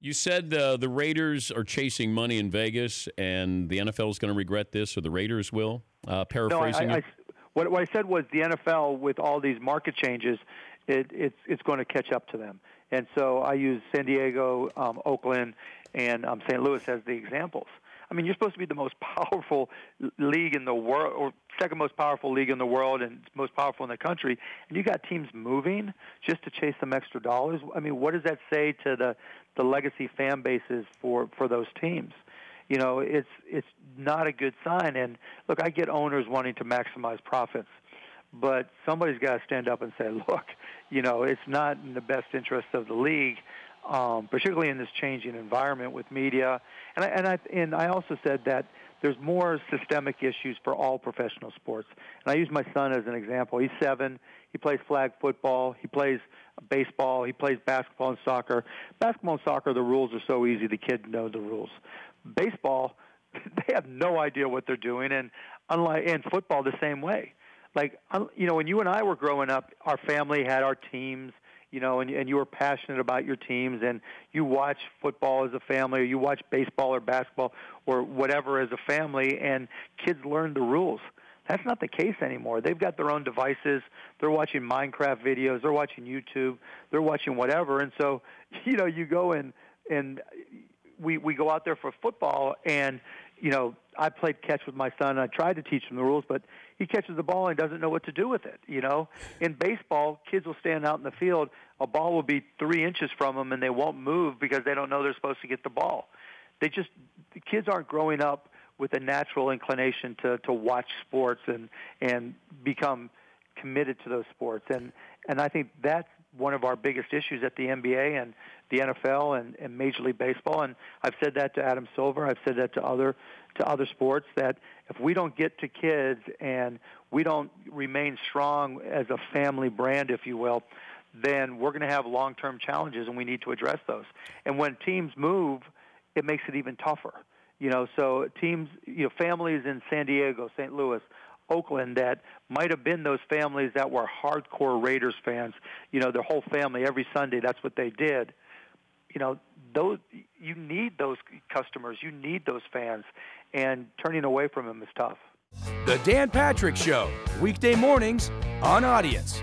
You said the Raiders are chasing money in Vegas, and the NFL is going to regret this, or the Raiders will. Paraphrasing you. What I said was the NFL, with all these market changes, it's going to catch up to them. And so I use San Diego, Oakland, and St. Louis as the examples. I mean, you're supposed to be the most powerful league in the world, or second most powerful league in the world, and most powerful in the country, and you got teams moving just to chase some extra dollars. I mean, what does that say to the legacy fan bases for those teams? You know, it's not a good sign. And look, I get owners wanting to maximize profits, but somebody's got to stand up and say, look, you know, it's not in the best interest of the league, particularly in this changing environment with media. And I also said that there's more systemic issues for all professional sports. And I use my son as an example. He's 7. He plays flag football. He plays baseball. He plays basketball and soccer. Basketball and soccer, the rules are so easy, the kids know the rules. Baseball, they have no idea what they're doing, and football the same way. Like, you know, when you and I were growing up, our family had our teams, you know, and you were passionate about your teams, and you watch football as a family, or you watch baseball or basketball or whatever as a family, and kids learn the rules. That's not the case anymore. They've got their own devices. They're watching Minecraft videos. They're watching YouTube. They're watching whatever. And so, you know, you go and we go out there for football, and, you know, I played catch with my son. I tried to teach him the rules, but he catches the ball and doesn't know what to do with it, you know. In baseball, kids will stand out in the field. A ball will be 3 inches from them, and they won't move because they don't know they're supposed to get the ball. The kids aren't growing up with a natural inclination to watch sports and become committed to those sports. And I think that's one of our biggest issues at the NBA and the NFL and Major League Baseball. And I've said that to Adam Silver. I've said that to other sports, that if we don't get to kids and we don't remain strong as a family brand, if you will, then we're going to have long-term challenges, and we need to address those. And when teams move, it makes it even tougher. You know, so teams, you know, families in San Diego, St. Louis, Oakland, that might have been those families that were hardcore Raiders fans, you know, their whole family every Sunday, that's what they did. You know, you need those customers, you need those fans, and turning away from them is tough. The Dan Patrick Show, weekday mornings on Audience.